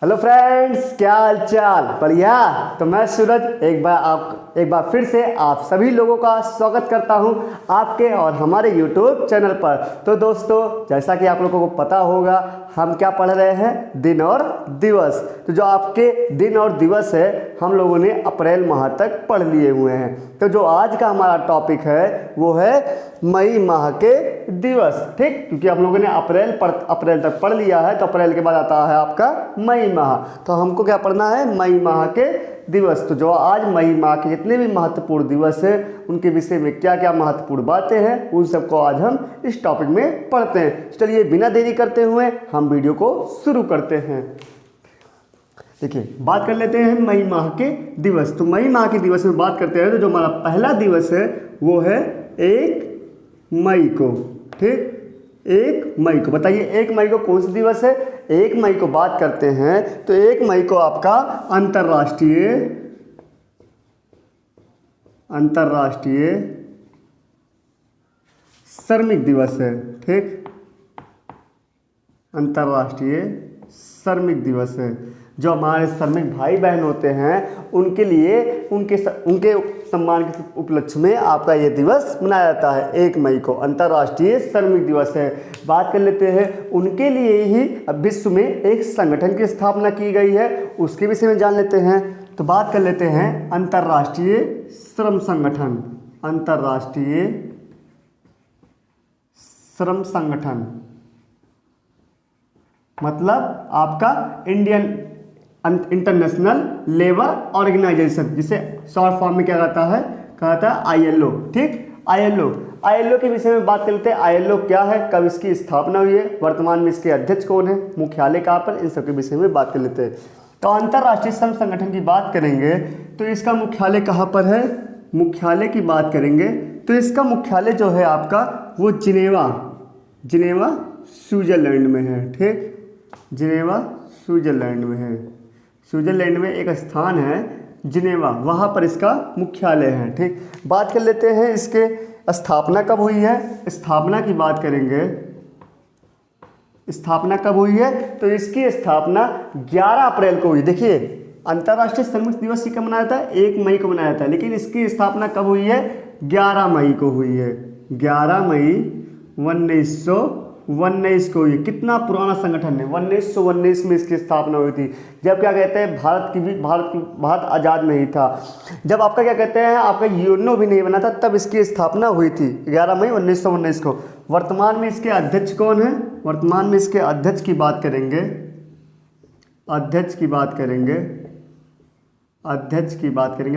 Hello friends, क्या हाल चाल? बढ़िया। तो मैं सूरज एक बार फिर से आप सभी लोगों का स्वागत करता हूं आपके और हमारे यूट्यूब चैनल पर। तो दोस्तों, जैसा कि आप लोगों को पता होगा, हम क्या पढ़ रहे हैं? दिन और दिवस। तो जो आपके दिन और दिवस है, हम लोगों ने अप्रैल माह तक पढ़ लिए हुए हैं। तो जो आज का हमारा टॉपिक है वो है मई माह के दिवस। ठीक, क्योंकि हम लोगों ने अप्रैल तक पढ़ लिया है, तो अप्रैल के बाद आता है आपका मई माह। तो हमको क्या पढ़ना है? मई माह के दिवस। तो जो आज मई माह के जितने भी महत्वपूर्ण दिवस हैं, उनके विषय में क्या क्या महत्वपूर्ण बातें हैं, उन सबको आज हम इस टॉपिक में पढ़ते हैं। चलिए बिना देरी करते हुए हम वीडियो को शुरू करते हैं। देखिए, बात कर लेते हैं मई माह के दिवस। तो मई माह के दिवस में बात करते हैं, तो जो हमारा पहला दिवस है वो है 1 मई को। ठीक, 1 मई को बताइए, 1 मई को कौन सा दिवस है? 1 मई को बात करते हैं तो 1 मई को आपका अंतर्राष्ट्रीय श्रमिक दिवस है। ठीक, अंतर्राष्ट्रीय श्रमिक दिवस है। जो हमारे श्रमिक भाई बहन होते हैं, उनके लिए उनके सम्मान के उपलक्ष्य में आपका ये दिवस मनाया जाता है। 1 मई को अंतर्राष्ट्रीय श्रमिक दिवस है। बात कर लेते हैं, उनके लिए ही विश्व में एक संगठन की स्थापना की गई है, उसके विषय में जान लेते हैं। तो बात कर लेते हैं अंतर्राष्ट्रीय श्रम संगठन। अंतर्राष्ट्रीय श्रम संगठन मतलब आपका इंटरनेशनल लेबर ऑर्गेनाइजेशन, जिसे शॉर्ट फॉर्म में क्या कहा जाता है ILO। ठीक, ILO के विषय में बात कर लेते हैं। ILO क्या है, कब इसकी स्थापना हुई है, वर्तमान में इसके अध्यक्ष कौन है, मुख्यालय कहाँ पर, इन सब के विषय में बात कर लेते हैं। तो अंतर्राष्ट्रीय श्रम संगठन की बात करेंगे तो इसका मुख्यालय कहाँ पर है? मुख्यालय की बात करेंगे तो इसका मुख्यालय जो है आपका वो जिनेवा स्विट्जरलैंड में है। ठीक, जिनेवा स्विट्जरलैंड में है। स्विट्जरलैंड में एक स्थान है जिनेवा, वहाँ पर इसका मुख्यालय है। ठीक, बात कर लेते हैं इसके स्थापना कब हुई है। स्थापना की बात करेंगे, स्थापना कब हुई है? तो इसकी स्थापना 11 अप्रैल को हुई। देखिए, अंतर्राष्ट्रीय श्रमिक दिवस कब मनाया था? 1 मई को मनाया था, लेकिन इसकी स्थापना कब हुई है? 11 मई को हुई है। 11 मई 1919 को हुई। कितना पुराना संगठन है, 1919 में इसकी स्थापना हुई थी, जब क्या कहते हैं भारत आज़ाद नहीं था, जब आपका क्या कहते हैं आपका यूएनओ भी नहीं बना था, तब इसकी स्थापना हुई थी 11 मई 1919 को। वर्तमान में इसके अध्यक्ष कौन है? वर्तमान में इसके अध्यक्ष की बात करेंगे,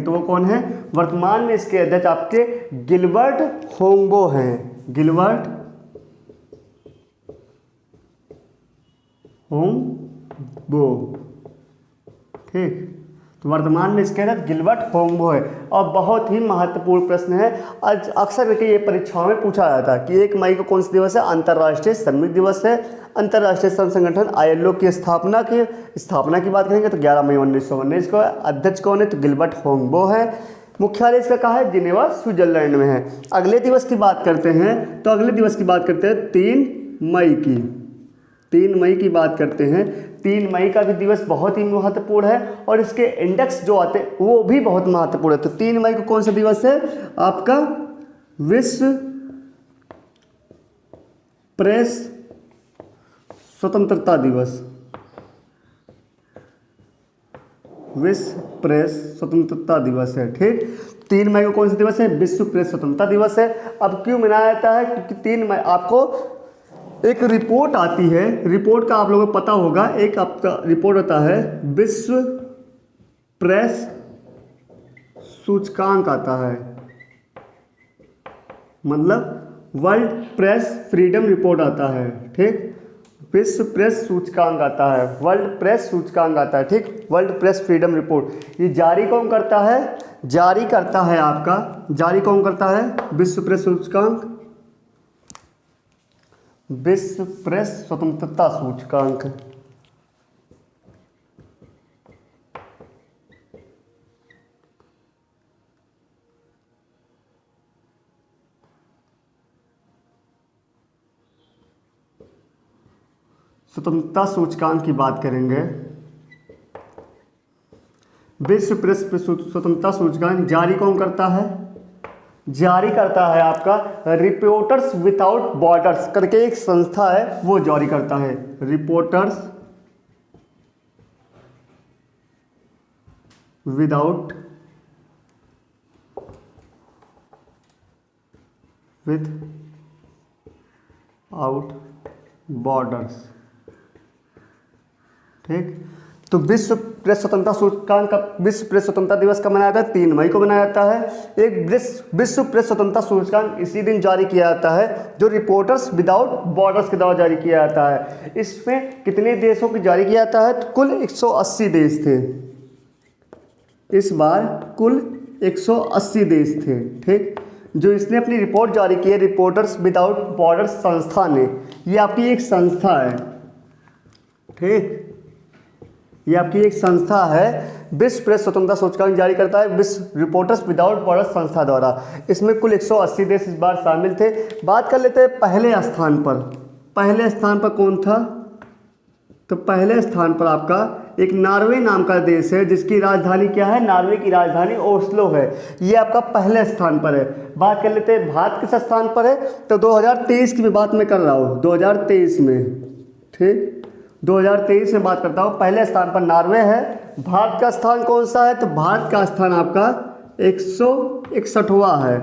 तो वो कौन है? वर्तमान में इसके अध्यक्ष आपके गिलबर्ट होंगबो हैं। Gilbert Houngbo. ठीक, तो वर्तमान में इसके अंदर गिलबर्ट होंगबो है। और बहुत ही महत्वपूर्ण प्रश्न है, अक्सर करके ये परीक्षाओं में पूछा जाता है कि 1 मई को कौन सा दिवस है? अंतर्राष्ट्रीय श्रमिक दिवस है। अंतर्राष्ट्रीय श्रम संगठन ILO की स्थापना की बात करेंगे तो 11 मई 1919 को है। अध्यक्ष कौन है? तो गिलबर्ट होंगबो है। मुख्यालय इसका कहाँ है? जिनेवा स्विट्जरलैंड में है। अगले दिवस की बात करते हैं, तो अगले दिवस की बात करते हैं 3 मई की। 3 मई की बात करते हैं। 3 मई का भी दिवस बहुत ही महत्वपूर्ण है, और इसके इंडेक्स जो आते हैं वो भी बहुत महत्वपूर्ण है। तो 3 मई को कौन सा दिवस है? आपका विश्व प्रेस स्वतंत्रता दिवस। विश्व प्रेस स्वतंत्रता दिवस है। ठीक, 3 मई को कौन सा दिवस है? विश्व प्रेस स्वतंत्रता दिवस है। अब क्यों मनाया जाता है? क्योंकि 3 मई आपको एक रिपोर्ट आती है, रिपोर्ट का आप लोगों को पता होगा, एक आपका रिपोर्ट होता है विश्व प्रेस सूचकांक आता है, मतलब वर्ल्ड प्रेस फ्रीडम रिपोर्ट आता है। ठीक, विश्व प्रेस सूचकांक आता है, वर्ल्ड प्रेस सूचकांक आता है। ठीक, वर्ल्ड प्रेस फ्रीडम रिपोर्ट। ये जारी कौन करता है? जारी करता है विश्व प्रेस सूचकांक, विश्व प्रेस स्वतंत्रता सूचकांक। स्वतंत्रता सूचकांक की बात करेंगे विश्व प्रेस स्वतंत्रता सूचकांक जारी कौन करता है? जारी करता है आपका रिपोर्टर्स विदाउट बॉर्डर्स करके एक संस्था है, वो जारी करता है। Reporters without out borders. ठीक, तो विश्व प्रेस स्वतंत्रता सूचकांक का विश्व प्रेस स्वतंत्रता दिवस कब मनाया जाता है? 3 मई को मनाया जाता है। एक विश्व प्रेस स्वतंत्रता सूचकांक इसी दिन जारी किया जाता है जो रिपोर्टर्स विदाउट बॉर्डर्स के द्वारा जारी किया जाता है। इसमें कितने देशों की जारी किया जाता है? तो कुल 180 देश थे। इस बार कुल 180 देश थे। ठीक, जो इसने अपनी रिपोर्ट जारी की है रिपोर्टर्स विदाउट बॉर्डर्स संस्था ने, ये आपकी एक संस्था है। ठीक, ये आपकी एक संस्था है, विश्व प्रेस स्वतंत्रता सूचकांक जारी करता है विश्व रिपोर्टर्स विदाउट बॉर्डर्स संस्था द्वारा। इसमें कुल 180 देश इस बार शामिल थे। बात कर लेते हैं पहले स्थान पर। पहले स्थान पर कौन था? तो पहले स्थान पर आपका एक नॉर्वे नाम का देश है जिसकी राजधानी क्या है? नॉर्वे की राजधानी ओस्लो है। ये आपका पहले स्थान पर है। बात कर लेते हैं भारत किस स्थान पर है? तो 2023 की भी बात मैं कर रहा हूँ, 2023 में। ठीक, 2023 में बात करता हूँ। पहले स्थान पर नॉर्वे है। भारत का स्थान कौन सा है? तो भारत का स्थान आपका 161वां है।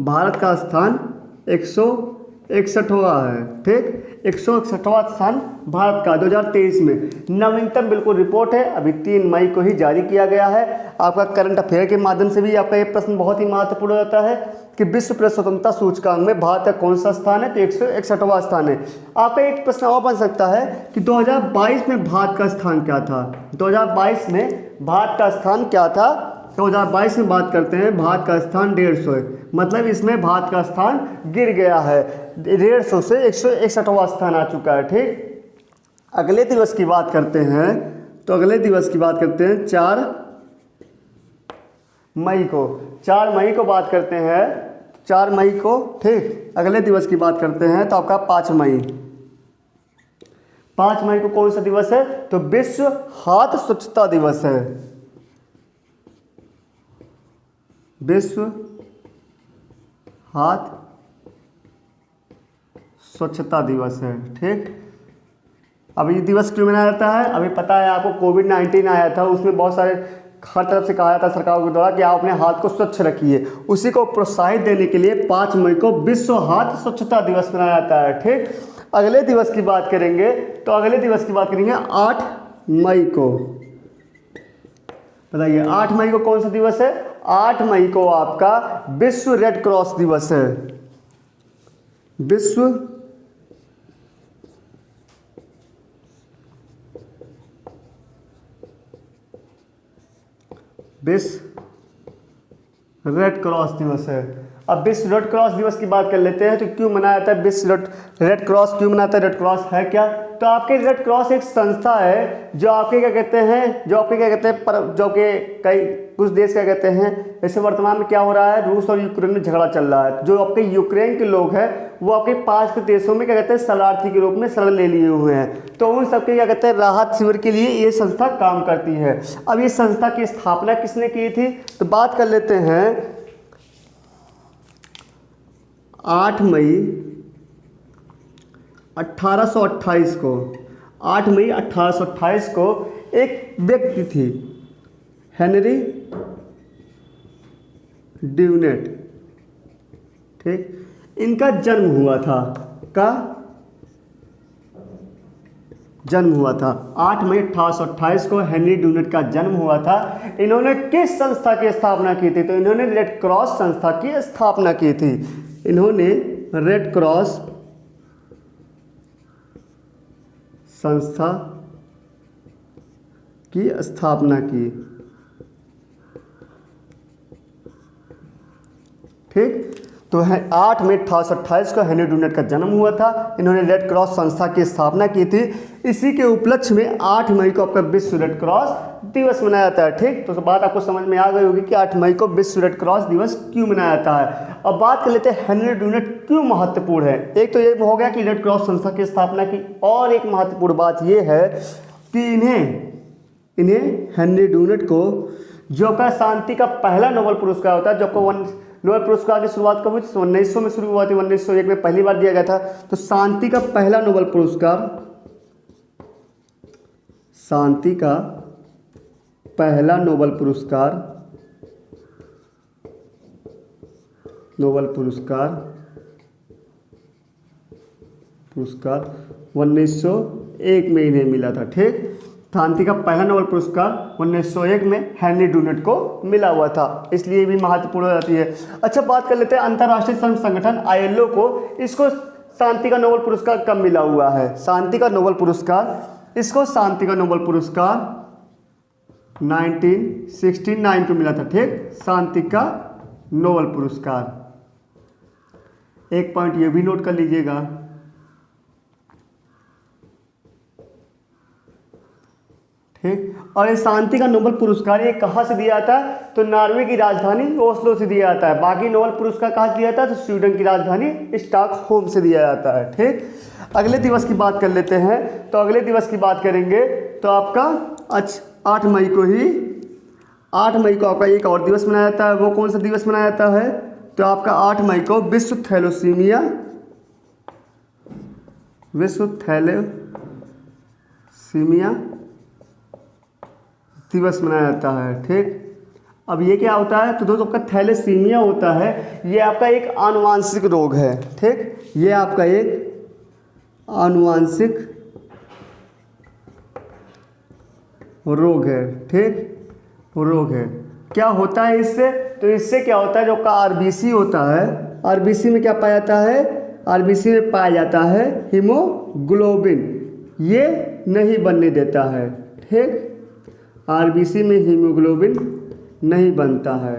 भारत का स्थान 161वां है। ठीक, 161वां स्थान भारत का 2023 में। नवीनतम बिल्कुल रिपोर्ट है, अभी 3 मई को ही जारी किया गया है। आपका करंट अफेयर के माध्यम से भी आपका ये प्रश्न बहुत ही महत्वपूर्ण होता है कि विश्व प्रेस स्वतंत्रता सूचकांक में भारत का कौन सा स्थान है? तो 161वां स्थान है। आपका एक प्रश्न और बन सकता है कि 2022 में भारत का स्थान क्या था? 2022 में भारत का स्थान क्या था? 2022 में बात करते हैं, भारत का स्थान 150 है। मतलब इसमें भारत का स्थान गिर गया है, 150 से 161वां स्थान आ चुका है। ठीक, अगले दिवस की बात करते हैं, तो अगले दिवस की बात करते हैं 4 मई को। 4 मई को बात करते हैं, 4 मई को। ठीक, अगले दिवस की बात करते हैं तो आपका 5 मई। 5 मई को कौन सा दिवस है? तो विश्व हाथ स्वच्छता दिवस है। विश्व हाथ स्वच्छता दिवस है। ठीक, अब ये दिवस क्यों मनाया जाता है? अभी पता है आपको, कोविड-19 आया था, उसमें बहुत सारे हर तरफ से कहा जाता है सरकार के द्वारा कि आप अपने हाथ को स्वच्छ रखिए। उसी को प्रोत्साहित देने के लिए 5 मई को विश्व हाथ स्वच्छता दिवस मनाया जाता है। ठीक, अगले दिवस की बात करेंगे तो अगले दिवस की बात करेंगे 8 मई को। बताइए 8 मई को कौन सा दिवस है? 8 मई को आपका विश्व रेड क्रॉस दिवस है। विश्व रेड क्रॉस दिवस है। अब विश्व रेड क्रॉस दिवस की बात कर लेते हैं, तो क्यों मनाया जाता है विश्व रेड क्रॉस? क्यों मनाता है? रेड क्रॉस है क्या? तो आपके रेड क्रॉस एक संस्था है जो आपके क्या कहते हैं, जो के कई कुछ देश क्या कहते हैं, जैसे वर्तमान में क्या हो रहा है, रूस और यूक्रेन में झगड़ा चल रहा है। जो आपके यूक्रेन के लोग हैं वो आपके पास के देशों में क्या कहते हैं शरणार्थी के रूप में शरण ले लिए हुए हैं। तो उन सबके क्या कहते हैं राहत शिविर के लिए ये संस्था काम करती है। अब ये संस्था की स्थापना किसने की थी? तो बात कर लेते हैं 8 मई 1828 को। 8 मई 1828 को एक व्यक्ति थी, हेनरी ड्यूनेट। ठीक, इनका जन्म हुआ था। का जन्म हुआ था 8 मई 1828 को हेनरी ड्यूनेट का जन्म हुआ था। इन्होंने किस संस्था की स्थापना की थी? तो इन्होंने रेड क्रॉस संस्था की स्थापना की थी। इन्होंने रेड क्रॉस संस्था की स्थापना की। ठीक, तो है 8 मई 1828 को हेनरी ड्यूनेट का जन्म हुआ था। इन्होंने रेड क्रॉस संस्था की स्थापना की थी। इसी के उपलक्ष्य में 8 मई को आपका विश्व रेड क्रॉस दिवस मनाया जाता है। ठीक, तो बात आपको समझ में आ गई होगी कि 8 मई को विश्व रेड क्रॉस दिवस क्यों मनाया जाता है। अब बात कर लेते हैं हेनरी ड्यूनेट क्यों महत्वपूर्ण है। एक तो ये हो गया कि रेड क्रॉस संस्था की स्थापना की, और एक महत्वपूर्ण बात ये है कि इन्हें हेनरी ड्यूनेट को जो आपका शांति का पहला नोबेल पुरस्कार होता है, जो आपको नोबेल पुरस्कार की शुरुआत कब हुई? 1900 में शुरू हुआ थी, 1901 में पहली बार दिया गया था। तो शांति का पहला नोबेल पुरस्कार, शांति का पहला नोबेल पुरस्कार, नोबेल पुरस्कार 1901 में इन्हें मिला था। ठीक, शांति का पहला नोबेल पुरस्कार 1901 में हेनरी डुनेट को मिला हुआ था, इसलिए भी महत्वपूर्ण हो जाती है। अच्छा, बात कर लेते हैं अंतर्राष्ट्रीय श्रम संगठन ILO को, इसको शांति का नोबेल पुरस्कार कब मिला हुआ है? शांति का नोबेल पुरस्कार, इसको शांति का नोबेल पुरस्कार 1969 को मिला था। ठीक, शांति का नोबेल पुरस्कार, एक पॉइंट ये भी नोट कर लीजिएगा। ठीक, और ये शांति का नोबेल पुरस्कार ये कहाँ से दिया जाता है? तो नॉर्वे की राजधानी ओस्लो से दिया जाता है। बाकी नोबेल पुरस्कार कहाँ से दिया जाता है? तो स्वीडन की राजधानी स्टॉकहोम से दिया जाता है। ठीक, अगले दिवस की बात कर लेते हैं। तो अगले दिवस की बात करेंगे तो आपका 8 मई को ही, 8 मई को आपका एक और दिवस मनाया जाता है। वो कौन सा दिवस मनाया जाता है? तो आपका 8 मई को विश्व थैलेसीमिया दिवस मनाया जाता है। ठीक, अब ये क्या होता है? तो दोस्तों आपका थैलेसीमिया होता है, ये आपका एक आनुवांशिक रोग है। ठीक, ये आपका एक आनुवांशिक रोग है। ठीक, रोग है। क्या होता है इससे? तो इससे क्या होता है, जो आपका RBC होता है, RBC में क्या पाया जाता है? RBC में पाया जाता है हीमोग्लोबिन, ये नहीं बनने देता है। ठीक, RBC में हीमोग्लोबिन नहीं बनता है।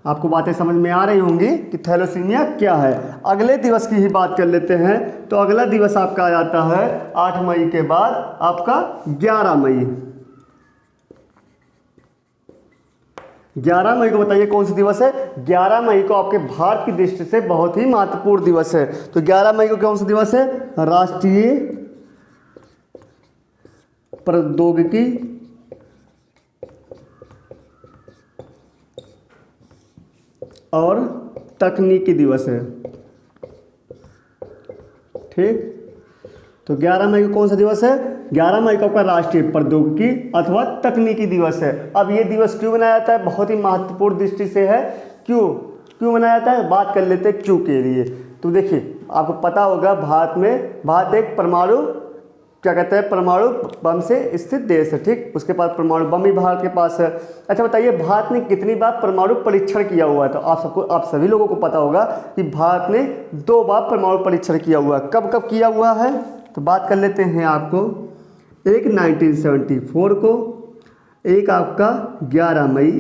आपको बातें समझ में आ रही होंगी कि थैलेसीमिया क्या है। अगले दिवस की ही बात कर लेते हैं। तो अगला दिवस आपका आ जाता है 8 मई के बाद आपका 11 मई। 11 मई को बताइए कौन सा दिवस है? 11 मई को आपके भारत की दृष्टि से बहुत ही महत्वपूर्ण दिवस है। तो 11 मई को कौन सा दिवस है? राष्ट्रीय प्रौद्योगिकी और तकनीकी दिवस है। ठीक, तो 11 मई को कौन सा दिवस है? 11 मई को आपका राष्ट्रीय प्रौद्योगिकी अथवा तकनीकी दिवस है। अब ये दिवस क्यों मनाया जाता है? बहुत ही महत्वपूर्ण दृष्टि से है। क्यों मनाया जाता है? बात कर लेते हैं क्यों के लिए। तो देखिए, आपको पता होगा भारत एक परमाणु बम से स्थित देश है। ठीक, उसके पास परमाणु बम भी भारत के पास है। अच्छा बताइए, भारत ने कितनी बार परमाणु परीक्षण किया हुआ है? तो आप सभी लोगों को पता होगा कि भारत ने 2 बार परमाणु परीक्षण किया हुआ है। कब कब किया हुआ है? तो बात कर लेते हैं आपको, एक 1974 को, एक आपका 11 मई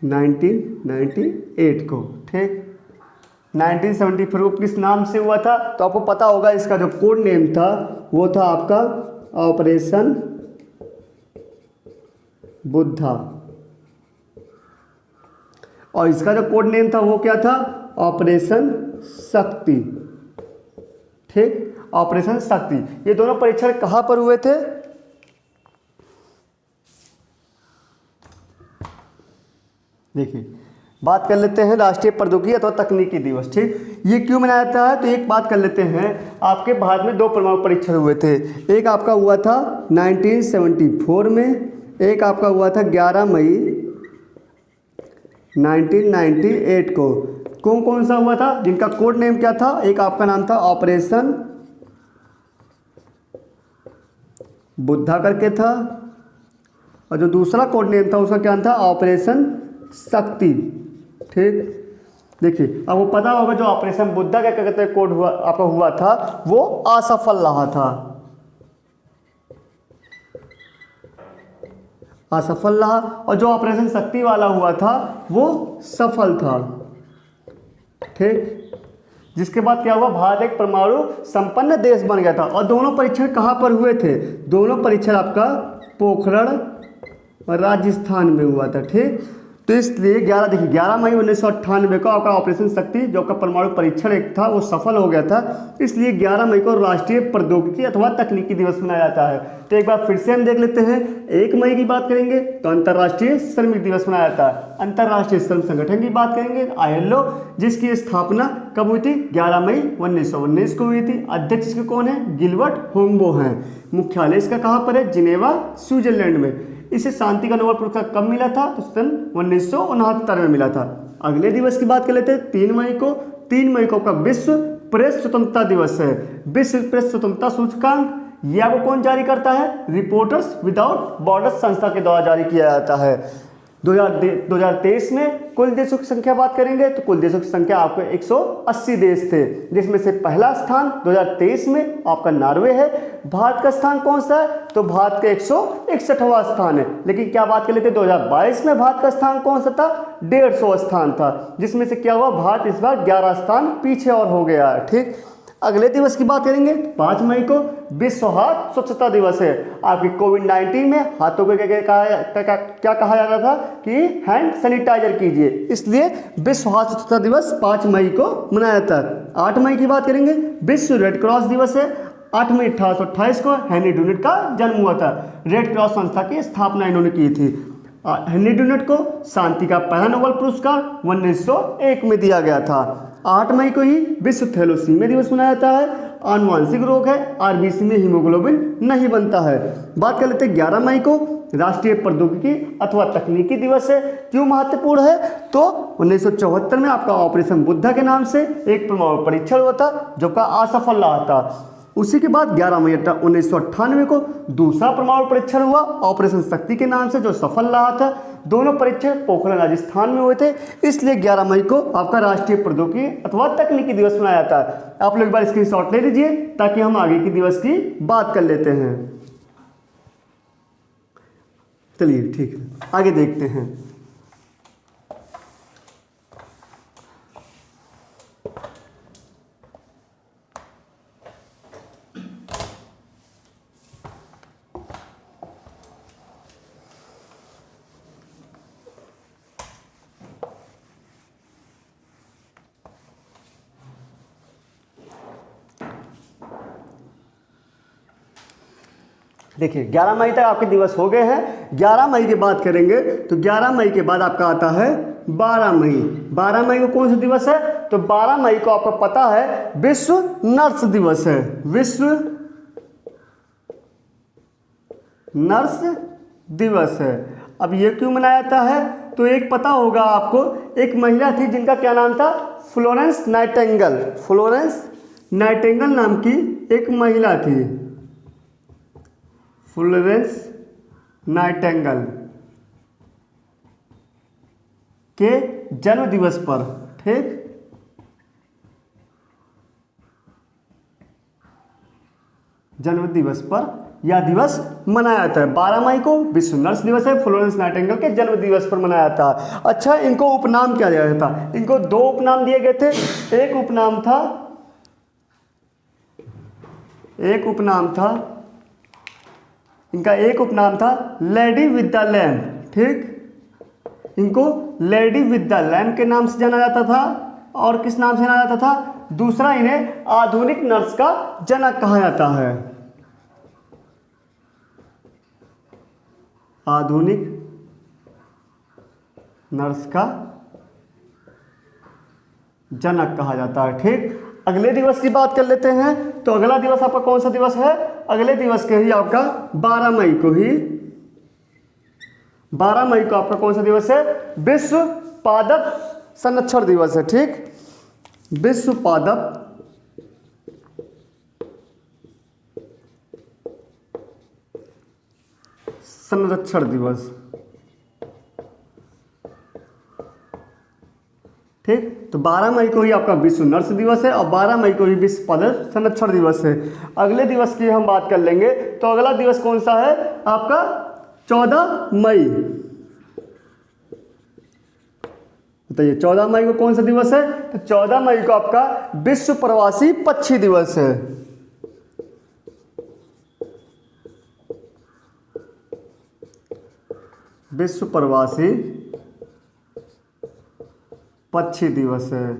1998 को। ठीक, 1974 को किस नाम से हुआ था? तो आपको पता होगा इसका जो कोड नेम था वो था आपका ऑपरेशन बुद्धा, और इसका जो कोड नेम था वो क्या था? ऑपरेशन शक्ति। ठीक, ऑपरेशन शक्ति। ये दोनों परीक्षण कहाँ पर हुए थे? देखिए, बात कर लेते हैं राष्ट्रीय प्रौद्योगिकी अथवा तकनीकी दिवस। ठीक, ये क्यों मनाया जाता है? तो एक बात कर लेते हैं, आपके भारत में 2 परमाणु परीक्षण हुए थे। एक आपका हुआ था 1974 में, एक आपका हुआ था 11 मई 1998 को। कौन सा हुआ था? जिनका कोड नेम क्या था? एक आपका नाम था ऑपरेशन बुद्धा करके था, और जो दूसरा कोड नेम था उसका क्या था? ऑपरेशन शक्ति। ठीक, देखिए आपको पता होगा जो ऑपरेशन बुद्धा का क्या कहते हैं कोड आपका हुआ था वो असफल रहा था, असफल रहा, और जो ऑपरेशन शक्ति वाला हुआ था वो सफल था। ठीक, जिसके बाद क्या हुआ? भारत एक परमाणु संपन्न देश बन गया था। और दोनों परीक्षण कहाँ पर हुए थे? दोनों परीक्षण आपका पोखरण राजस्थान में हुआ था। ठीक, तो इसलिए 11 देखिए 11 मई 1998 को आपका ऑपरेशन शक्ति जो आपका परमाणु परीक्षण एक था वो सफल हो गया था, इसलिए 11 मई को राष्ट्रीय प्रौद्योगिकी अथवा तकनीकी दिवस मनाया जाता है। तो एक बार फिर से हम देख लेते हैं, 1 मई की बात करेंगे तो अंतर्राष्ट्रीय श्रमिक दिवस मनाया जाता है। अंतर्राष्ट्रीय श्रम संगठन की बात करेंगे ILO, जिसकी स्थापना कब हुई थी? 11 मई 1919 को हुई थी। अध्यक्ष इसके कौन है? गिलबर्ट होम्बो हैं। मुख्यालय इसका कहाँ पर है? जिनेवा, स्विट्जरलैंड में। इसे शांति का नोबेल पुरस्कार कब मिला था? तो सन 1969 में मिला था। अगले दिवस की बात कर लेते हैं, 3 मई को। 3 मई को का विश्व प्रेस स्वतंत्रता दिवस है। विश्व प्रेस स्वतंत्रता सूचकांक यह आपको कौन जारी करता है? रिपोर्टर्स विदाउट बॉर्डर्स संस्था के द्वारा जारी किया जाता है। 2023 में कुल देशों की संख्या बात करेंगे तो कुल देशों की संख्या आपको 180 देश थे, जिसमें से पहला स्थान 2023 में आपका नॉर्वे है। भारत का स्थान कौन सा है? तो भारत का 161वां स्थान है। लेकिन क्या बात कर लेते हैं, 2022 में भारत का स्थान कौन सा था? 150वां स्थान था, जिसमें से क्या हुआ? भारत इस बार 11 स्थान पीछे और हो गया है। ठीक, अगले दिवस की बात करेंगे, 5 मई को विश्व हाथ स्वच्छता दिवस है। आपकी कोविड-19 में हाथों को क्या कहा जाता था कि हैंड सैनिटाइजर कीजिए, इसलिए विश्व हाथ स्वच्छता दिवस 5 मई को मनाया जाता है। 8 मई की बात करेंगे, विश्व रेड क्रॉस दिवस है। 8 मई 1828 को हेनरी डुनेट का जन्म हुआ था। रेड क्रॉस संस्था की स्थापना इन्होंने की थी। हेनरी डुनेट को शांति का पहला नोबेल पुरस्कार 1901 में दिया गया था। 8 मई को ही विश्व थैलेसीमिया दिवस मनाया जाता है। आनुवांशिक रोग है, RBC में हीमोग्लोबिन नहीं बनता है। बात कर लेते हैं 11 मई को राष्ट्रीय प्रौद्योगिकी अथवा तकनीकी दिवस है। क्यों महत्वपूर्ण है? तो 1974 में आपका ऑपरेशन बुद्धा के नाम से एक परमाणु परीक्षण हुआ था जो का असफल रहा था। उसी के बाद 11 मई 1998 को दूसरा परमाणु परीक्षण हुआ ऑपरेशन शक्ति के नाम से, जो सफल रहा था। दोनों परीक्षण पोखरण राजस्थान में हुए थे, इसलिए 11 मई को आपका राष्ट्रीय प्रौद्योगिकी अथवा तकनीकी दिवस मनाया जाता है। आप लोग एक बार स्क्रीनशॉट ले लीजिए ताकि हम आगे की दिवस की बात कर लेते हैं। चलिए ठीक है, आगे देखते हैं। देखिए 11 मई तक आपके दिवस हो गए हैं। 11 मई की बात करेंगे तो 11 मई के बाद आपका आता है 12 मई। 12 मई को कौन सा दिवस है? तो 12 मई को आपको पता है विश्व नर्स दिवस है। विश्व नर्स दिवस है। अब ये क्यों मनाया जाता है? तो एक पता होगा आपको, एक महिला थी जिनका क्या नाम था? Florence Nightingale. फ्लोरेंस नाइटिंगेल नाम की एक महिला थी, फ्लोरेंस नाइटिंगेल के जन्म दिवस पर। ठीक, जन्म दिवस पर यह दिवस मनाया जाता है। 12 मई को विश्व नर्स दिवस है, फ्लोरेंस नाइटिंगेल के जन्म दिवस पर मनाया जाता है। अच्छा, इनको उपनाम क्या दिया गया था? इनको 2 उपनाम दिए गए थे। एक उपनाम था लेडी विद द लैम्प। ठीक, इनको लेडी विद द लैम्प के नाम से जाना जाता था। और किस नाम से जाना जाता था? दूसरा, इन्हें आधुनिक नर्स का जनक कहा जाता है। आधुनिक नर्स का जनक कहा जाता है। ठीक, अगले दिवस की बात कर लेते हैं। तो अगला दिवस आपका कौन सा दिवस है? अगले दिवस के ही आपका 12 मई को ही 12 मई को आपका कौन सा दिवस है? विश्व पादप संरक्षण दिवस है। ठीक, विश्व पादप संरक्षण दिवस। ठीक, तो 12 मई को ही आपका विश्व नर्स दिवस है और 12 मई को ही विश्व पादप संरक्षण दिवस है। अगले दिवस की हम बात कर लेंगे तो अगला दिवस कौन सा है आपका? 14 मई। बताइए 14 मई को कौन सा दिवस है? तो 14 मई को आपका विश्व प्रवासी पक्षी दिवस है। विश्व प्रवासी पक्षी दिवस है।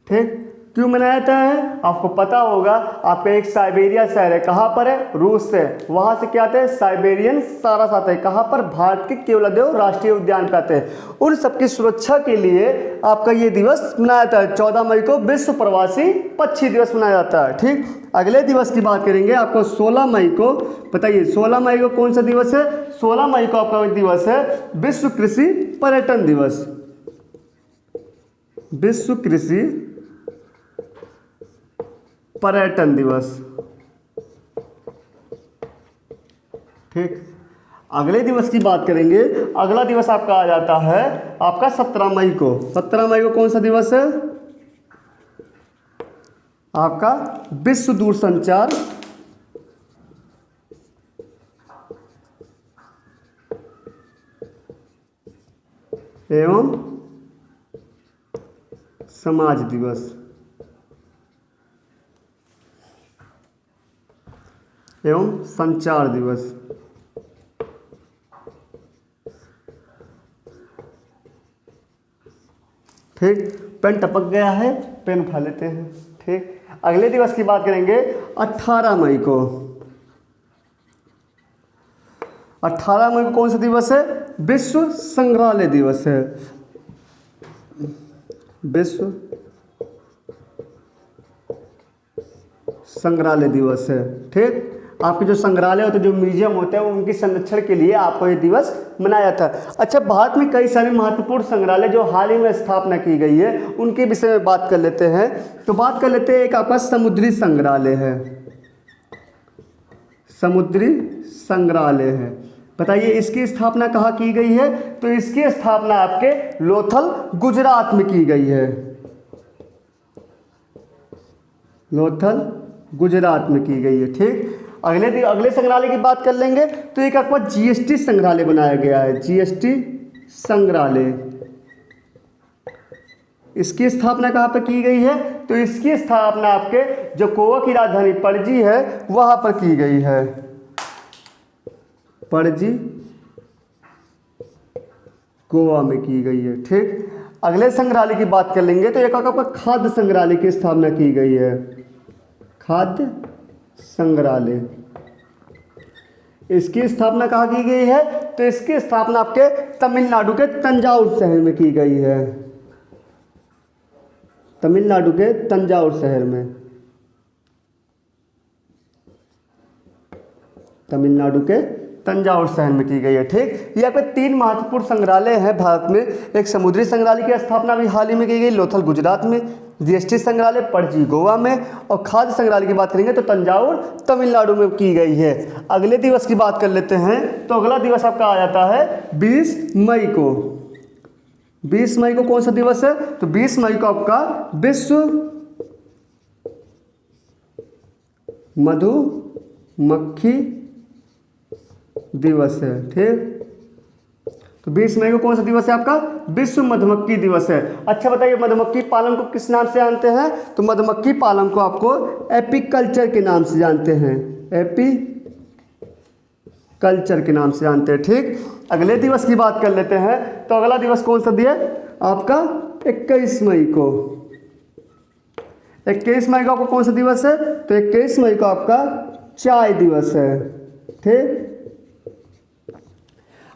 ठीक, क्यों मनाया जाता है आपको पता होगा। आपका एक साइबेरिया शहर है, कहाँ पर है, रूस से, वहाँ से क्या आते हैं साइबेरियन सारस आते हैं, कहाँ पर, भारत के केवलादेव राष्ट्रीय उद्यान पे आते हैं। उन सबकी सुरक्षा के लिए आपका ये दिवस मनाया जाता है। 14 मई को विश्व प्रवासी पक्षी दिवस मनाया जाता है। ठीक, अगले दिवस की बात करेंगे आपको 16 मई को। बताइए 16 मई को कौन सा दिवस है? 16 मई को आपका दिवस है विश्व कृषि पर्यटन दिवस। विश्व कृषि पर्यटन दिवस। ठीक, अगले दिवस की बात करेंगे। अगला दिवस आपका आ जाता है आपका 17 मई को। 17 मई को कौन सा दिवस है? आपका विश्व दूरसंचार एवं समाज दिवस एवं संचार दिवस। ठीक, पेन टपक गया है, पेन उठा लेते हैं। ठीक, अगले दिवस की बात करेंगे 18 मई को। 18 मई को कौन सा दिवस है? विश्व संग्रहालय दिवस है। विश्व संग्रहालय दिवस है। ठीक, आपके जो संग्रहालय होते हैं, जो म्यूजियम होते हैं, उनके संरक्षण के लिए आपको ये दिवस मनाया जाता है। अच्छा, भारत में कई सारे महत्वपूर्ण संग्रहालय जो हाल ही में स्थापना की गई है, उनके विषय में बात कर लेते हैं। तो बात कर लेते हैं, एक आपका समुद्री संग्रहालय है। समुद्री संग्रहालय है। बताइए इसकी स्थापना कहाँ की गई है? तो इसकी स्थापना आपके लोथल गुजरात में की गई है। लोथल गुजरात में की गई है। ठीक, अगले संग्रहालय की बात कर लेंगे। तो एक आपका जीएसटी संग्रहालय बनाया गया है। जीएसटी संग्रहालय, इसकी स्थापना कहाँ पर की गई है? तो इसकी स्थापना आपके जो गोवा की राजधानी पणजी है वहाँ पर की गई है। पणजी गोवा में की गई है। ठीक, अगले संग्रहालय की बात कर लेंगे। तो एक आपका खाद्य संग्रहालय की स्थापना की गई है। खाद्य संग्रहालय, इसकी स्थापना कहाँ की गई है? तो इसकी स्थापना आपके तमिलनाडु के तंजाउर शहर में की गई है। तमिलनाडु के तंजाउर शहर में, तमिलनाडु के तंजाउर शहर में की गई है। ठीक, ये आपके 3 महत्वपूर्ण संग्रहालय हैं भारत में। एक समुद्री संग्रहालय की स्थापना भी हाल ही में की गई लोथल गुजरात में, जीएसटी संग्रहालय पणजी गोवा में, और खाद्य संग्रहालय की बात करेंगे तो तंजाउर तमिलनाडु में की गई है। अगले दिवस की बात कर लेते हैं। तो अगला दिवस आपका आ जाता है 20 मई को। 20 मई को कौन सा दिवस है? तो 20 मई को आपका विश्व मधुमक्खी दिवस है। ठीक, तो 20 मई को कौन सा दिवस है आपका? विश्व मधुमक्खी दिवस है। अच्छा बताइए मधुमक्खी पालन को किस नाम से जानते हैं? तो मधुमक्खी पालन को आपको एपीकल्चर के नाम से जानते हैं। एपीकल्चर के नाम से जानते हैं। ठीक, अगले दिवस की बात कर लेते हैं। तो अगला दिवस कौन सा दिया आपका? 21 मई को। 21 मई को आपको कौन सा दिवस है? तो 21 मई को आपका चाय दिवस है। ठीक,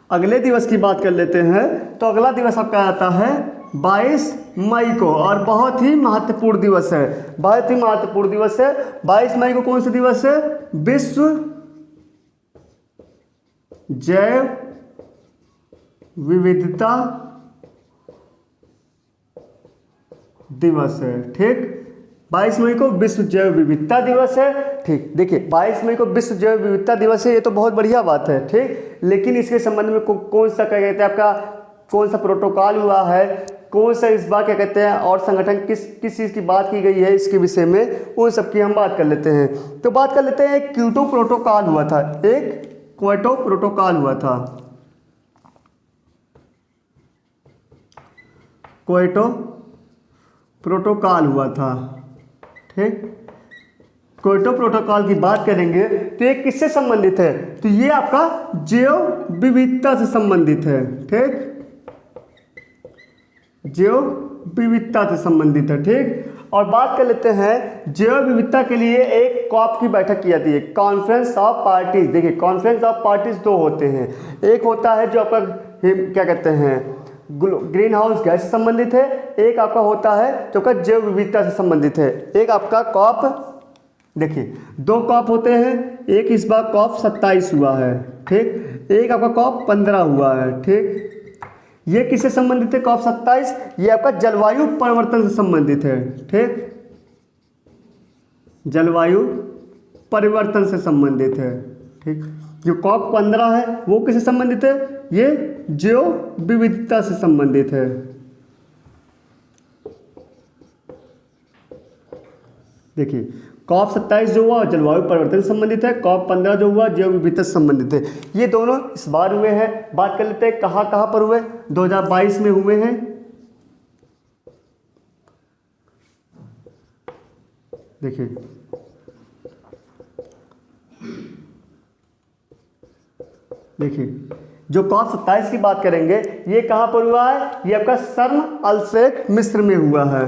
अगले दिवस की बात कर लेते हैं। तो अगला दिवस आपका आता है 22 मई को, और बहुत ही महत्वपूर्ण दिवस है। बहुत ही महत्वपूर्ण दिवस है। 22 मई को कौन सा दिवस है? विश्व जैव विविधता दिवस है। ठीक, 22 मई को विश्व जैव विविधता दिवस है। ठीक, देखिए 22 मई को विश्व जैव विविधता दिवस है, ये तो बहुत बढ़िया बात है। ठीक, लेकिन इसके संबंध में कौन सा क्या कहते हैं आपका, कौन सा प्रोटोकॉल हुआ है, कौन सा इस बार क्या कहते हैं और संगठन किस चीज़ की बात की गई है इसके विषय में, उन सब की हम बात कर लेते हैं। तो बात कर लेते हैं, एक क्योटो प्रोटोकॉल हुआ था। एक क्योटो प्रोटोकॉल हुआ था। क्योटो प्रोटोकॉल हुआ था। ठीक, क्योटो प्रोटोकॉल की बात करेंगे तो ये किससे संबंधित है? तो ये आपका जैव विविधता से संबंधित है। ठीक, जैव विविधता से संबंधित है। ठीक, और बात कर लेते हैं जैव विविधता के लिए एक कॉप की बैठक की जाती है, कॉन्फ्रेंस ऑफ पार्टीज। देखिए कॉन्फ्रेंस ऑफ पार्टीज दो होते हैं, एक होता है जो आपका क्या कहते हैं ग्रीन हाउस गैस से संबंधित है, एक आपका होता है जो आपका जैव विविधता से संबंधित है। एक आपका कॉप, देखिए दो कॉप होते हैं, एक इस बार कॉप 27 हुआ है। ठीक, एक आपका कॉप 15 हुआ है। ठीक, ये किससे संबंधित है कॉप 27? ये आपका जलवायु परिवर्तन से संबंधित है। ठीक, जलवायु परिवर्तन से संबंधित है। ठीक, जो कॉप 15 है वो किससे संबंधित है? ये जैव विविधता से संबंधित है। देखिए कॉप 27 जो हुआ जलवायु परिवर्तन से संबंधित है, कॉप 15 जो हुआ जैव विविधता से संबंधित है। ये दोनों इस बार हुए हैं। बात कर लेते हैं कहाँ कहाँ पर हुए। 2022 में हुए हैं। देखिए जो कॉप 27 की बात करेंगे ये कहाँ पर हुआ है? ये आपका शर्म अल शेख मिस्र में हुआ है।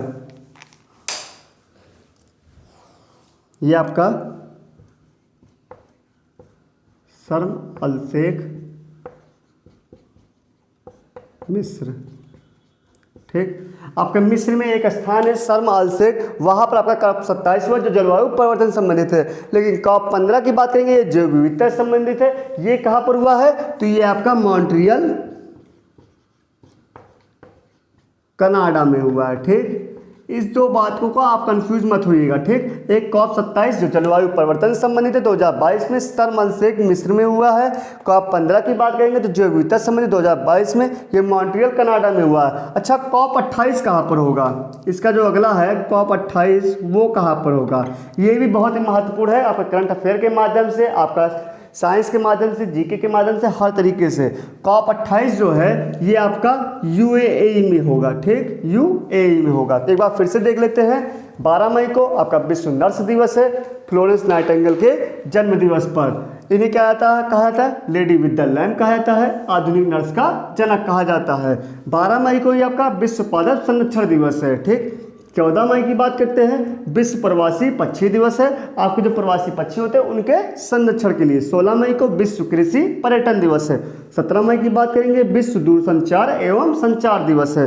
ये आपका शर्म अल शेख मिस्र। ठीक, आपका मिस्र में एक स्थान है शर्म अल शेख, वहां पर आपका कॉप 27 हुआ जो जलवायु परिवर्तन से संबंधित है। लेकिन कॉप 15 की बात करेंगे ये जैव विविधता से संबंधित है। ये कहां पर हुआ है? तो ये आपका मॉन्ट्रियल कनाडा में हुआ है। ठीक, इस दो बातों को आप कंफ्यूज मत होइएगा। ठीक, एक कॉप 27 जो जलवायु परिवर्तन से संबंधित है 2022 में शर्म अल शेख मिस्र में हुआ है। कॉप 15 की बात करेंगे तो जैव विविधता से संबंधित 2022 में ये मॉन्ट्रियल कनाडा में हुआ है। अच्छा कॉप 28 कहाँ पर होगा? इसका जो अगला है कॉप 28 वो कहाँ पर होगा? ये भी बहुत ही महत्वपूर्ण है आपका करंट अफेयर के माध्यम से, आपका साइंस के माध्यम से, जीके के माध्यम से, हर तरीके से। कॉप 28 जो है ये आपका यूएई में होगा। ठीक, यूएई में होगा। एक बार फिर से देख लेते हैं। 12 मई को आपका विश्व नर्स दिवस है, फ्लोरेंस नाइटिंगेल के जन्म दिवस पर। इन्हें क्या कहा जाता है? लेडी विद द लैम्प कहा जाता है, आधुनिक नर्स का जनक कहा जाता है। 12 मई को ये आपका विश्व पादप संरक्षण दिवस है। ठीक, 14 मई की बात करते हैं विश्व प्रवासी पक्षी दिवस है, आपके जो प्रवासी पक्षी होते हैं उनके संरक्षण के लिए। 16 मई को विश्व कृषि पर्यटन दिवस है। 17 मई की बात करेंगे विश्व दूरसंचार एवं संचार दिवस है।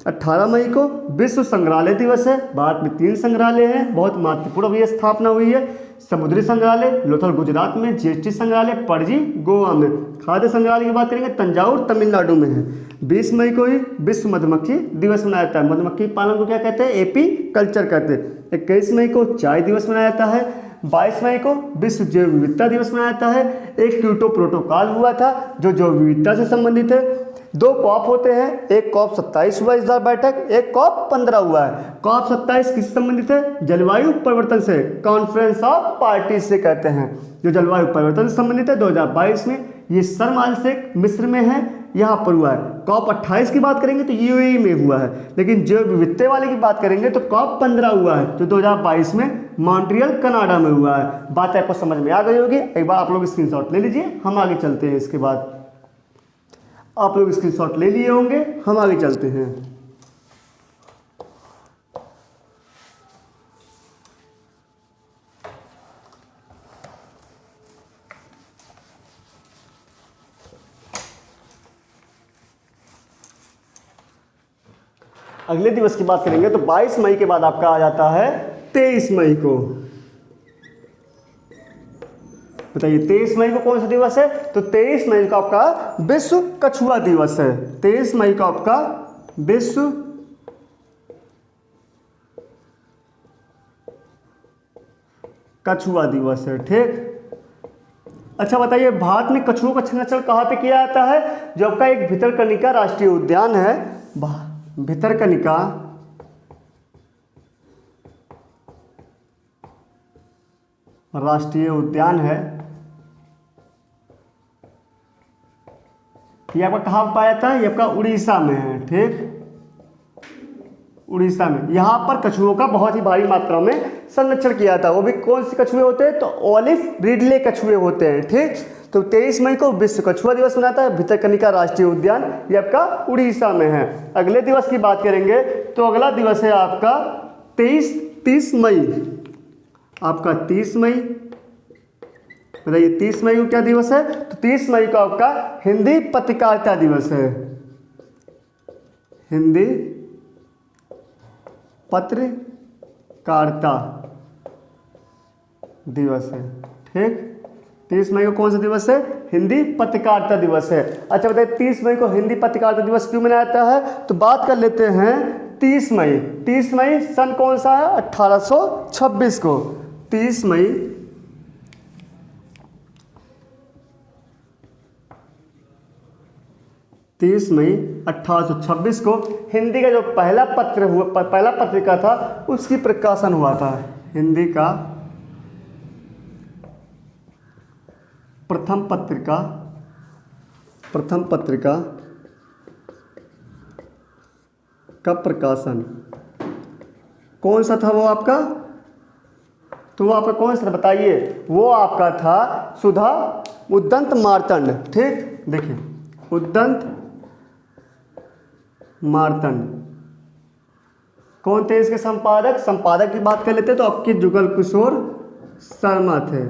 18 मई को विश्व संग्रहालय दिवस है। भारत में 3 संग्रहालय हैं, बहुत महत्वपूर्ण अभी स्थापना हुई है। समुद्री संग्रहालय लोथल गुजरात में, जीएसटी संग्रहालय पणजी गोवा में। खाद्य संग्रहालय की बात करेंगे तंजावुर तमिलनाडु में है। 20 मई को ही विश्व मधुमक्खी दिवस मनाया जाता है। मधुमक्खी पालन को क्या कहते हैं? एपी कल्चर कहते हैं। 21 मई को चाय दिवस मनाया जाता है। 22 मई को विश्व जैव विविधता दिवस मनाया जाता है। एक क्योटो प्रोटोकॉल हुआ था जो जैव विविधता से संबंधित है। 2 कॉप होते हैं, एक कॉप 27 हुआ इस बार बैठक, एक कॉप 15 हुआ है। कॉप 27 किससे संबंधित है? जलवायु परिवर्तन से, कॉन्फ्रेंस ऑफ पार्टीज से कहते हैं, जो जलवायु परिवर्तन से संबंधित है। 2022 में ये शर्म अल शेख मिस्र में है, यहाँ पर हुआ है। कॉप 28 की बात करेंगे तो यूएई में हुआ है। लेकिन जैव विविधता वाले की बात करेंगे तो कॉप 15 हुआ है जो 2022 में मॉन्ट्रियल कनाडा में हुआ है। बात आपको समझ में आ गई होगी। एक बार आप लोग स्क्रीनशॉट ले लीजिए, हम आगे चलते हैं। इसके बाद आप लोग स्क्रीनशॉट ले लिए होंगे, हम आगे चलते हैं। अगले दिवस की बात करेंगे तो 22 मई के बाद आपका आ जाता है 23 मई को। बताइए 23 मई को कौन सा दिवस है? तो 23 मई को आपका विश्व कछुआ दिवस है। 23 मई को आपका विश्व कछुआ दिवस है। ठीक, अच्छा बताइए भारत में कछुओं का संरक्षण कहाँ पे किया जाता है? जो आपका एक भितरकनिका राष्ट्रीय उद्यान है, भितरकनिका राष्ट्रीय उद्यान है, ये आपका कहाँ पाया जाता है? ये आपका उड़ीसा में है। ठीक, उड़ीसा में। यहाँ पर कछुओं का बहुत ही भारी मात्रा में संरक्षण किया था। वो भी कौन से कछुए होते हैं? तो ओलिव रिडले कछुए होते हैं। ठीक, तो 23 मई को विश्व कछुआ दिवस मनाता है। भितरकनिका राष्ट्रीय उद्यान ये आपका उड़ीसा में है। अगले दिवस की बात करेंगे तो अगला दिवस है आपका 30 मई, आपका 30 मई, बताइए 30 मई को क्या दिवस है? तो 30 मई को आपका हिंदी पत्रकारिता दिवस है, हिंदी पत्रकारिता दिवस है। ठीक, 30 मई को कौन सा दिवस है? हिंदी पत्रकारिता दिवस है। अच्छा बताइए 30 मई को हिंदी पत्रकारिता दिवस क्यों मनाया जाता है? तो बात कर लेते हैं 30 मई, 30 मई सन कौन सा है? 1826 को। 30 मई 1826 को हिंदी का जो पहला पत्रिका था उसकी प्रकाशन हुआ था। हिंदी का प्रथम पत्रिका का प्रकाशन कौन सा था वो आपका? तो वो आपका कौन सा बताइए? वो आपका था सुधा उद्दंत मार्तंड। ठीक, देखिए उद्दंत मार्तंड कौन थे इसके संपादक? संपादक की बात कर लेते हैं तो आपके जुगल किशोर शर्मा थे।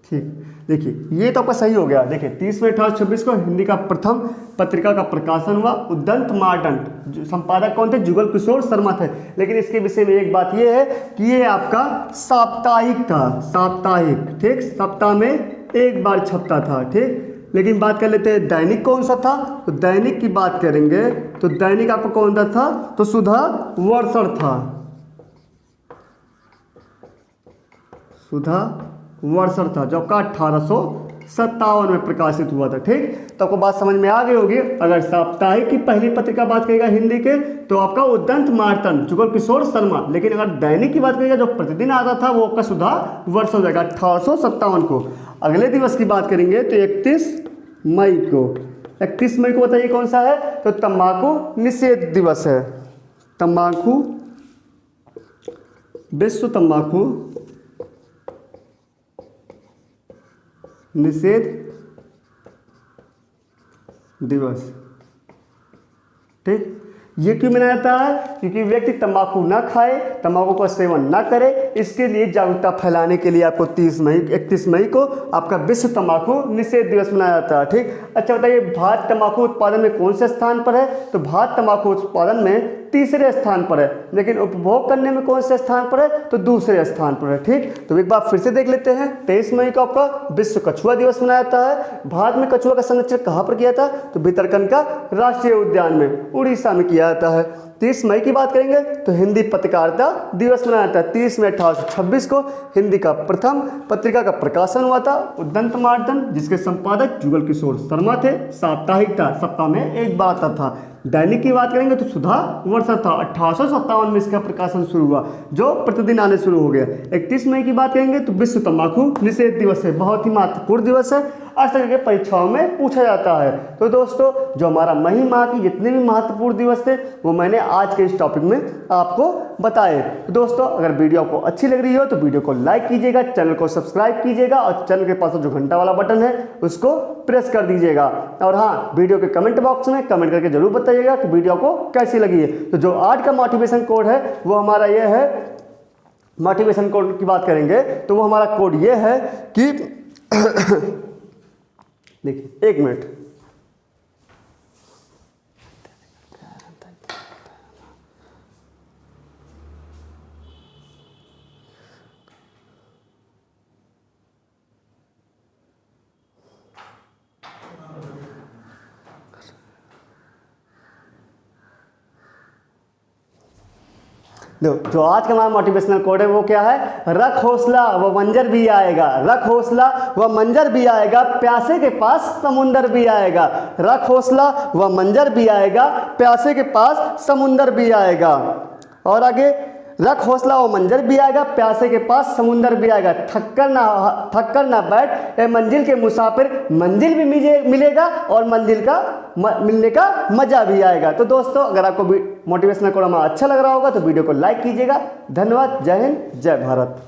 ठीक, देखिए ये तो आपका सही हो गया। देखिए 30 मई 1826 को हिंदी का प्रथम पत्रिका का प्रकाशन हुआ। उद्दंत मार्तंड संपादक कौन थे? जुगल किशोर शर्मा थे। लेकिन इसके विषय में एक बात ये है कि ये आपका साप्ताहिक था, साप्ताहिक। ठीक, सप्ताह में एक बार छपता था। ठीक, लेकिन बात कर लेते हैं दैनिक कौन सा था? तो दैनिक की बात करेंगे तो दैनिक आपको कौन सा था? तो सुधा वर्षण था, सुधा वर्षण था, जो आपका 1857 में प्रकाशित हुआ था। ठीक, तो आपको बात समझ में आ गई होगी। अगर साप्ताहिक की पहली पत्रिका बात करेगा हिंदी के तो आपका उद्दंत मार्तंड जुगल किशोर शर्मा। लेकिन अगर दैनिक की बात करेगा जो प्रतिदिन आता था वो आपका सुधा वर्षण हो जाएगा 1857 को। अगले दिवस की बात करेंगे तो 31 मई को। 31 मई को बताइए कौन सा है? तो तंबाकू निषेध दिवस है। तंबाकू विश्व तंबाकू निषेध दिवस। ठीक, ये क्यों मनाया जाता है? क्योंकि व्यक्ति तंबाकू ना खाए, तंबाकू का सेवन ना करे, इसके लिए जागरूकता फैलाने के लिए आपको 31 मई को आपका विश्व तंबाकू निषेध दिवस मनाया जाता है। ठीक, अच्छा बताइए भारत तंबाकू उत्पादन में कौन से स्थान पर है? तो भारत तंबाकू उत्पादन में तीसरे स्थान पर है। लेकिन उपभोग करने में कौन से स्थान पर है? तो दूसरे स्थान पर है। ठीक, तो एक बार फिर से देख लेते हैं। 23 मई को आपका विश्व कछुआ दिवस मनाया जाता है। भारत में कछुआ का संरक्षण कहाँ पर किया था? तो भितरकनिका राष्ट्रीय उद्यान में उड़ीसा में किया जाता है। 30 मई की बात करेंगे तो हिंदी पत्रकारिता दिवस मनाया जाता है। 30 मई 1826 को हिंदी का प्रथम पत्रिका का प्रकाशन हुआ था। उद्दंत मार्तंड जिसके संपादक जुगल किशोर शर्मा थे। साप्ताहिक था, सप्ताह में एक बार आता था। दैनिक की बात करेंगे तो सुधा वर्षण था। 1857 में इसका प्रकाशन शुरू हुआ जो प्रतिदिन आने शुरू हो गया। 31 मई की बात करेंगे तो विश्व तंबाकू निषेध दिवस है। बहुत ही महत्वपूर्ण दिवस है, आज तक के परीक्षाओं में पूछा जाता है। तो दोस्तों जो हमारा मई माह की जितने भी महत्वपूर्ण दिवस थे वो मैंने आज के इस टॉपिक में आपको बताए। तो दोस्तों अगर वीडियो आपको अच्छी लग रही हो तो वीडियो को लाइक कीजिएगा, चैनल को सब्सक्राइब कीजिएगा और चैनल के पास जो घंटा वाला बटन है उसको प्रेस कर दीजिएगा। और हाँ, वीडियो के कमेंट बॉक्स में कमेंट करके जरूर बताइएगा कि वीडियो आपको कैसी लगी है। तो जो आज का मोटिवेशन कोड है वो हमारा ये है, मोटिवेशन कोड की बात करेंगे तो वो हमारा कोड ये है कि देखिए 1 मिनट, जो आज का हमारा मोटिवेशनल कोड है वो क्या है? रख हौसला व मंजर भी आएगा। रख हौसला व मंजर भी आएगा, प्यासे के पास समुंदर भी आएगा। रख हौसला व मंजर भी आएगा, प्यासे के पास समुंदर भी आएगा। और आगे रख हौसला वो मंजर भी आएगा, प्यासे के पास समुंदर भी आएगा, थक कर ना बैठ ए मंजिल के मुसाफिर, मंजिल भी मिलेगा और मंजिल का मिलने का मजा भी आएगा। तो दोस्तों अगर आपको मोटिवेशनल कोड अच्छा लग रहा होगा तो वीडियो को लाइक कीजिएगा। धन्यवाद। जय हिंद, जय भारत।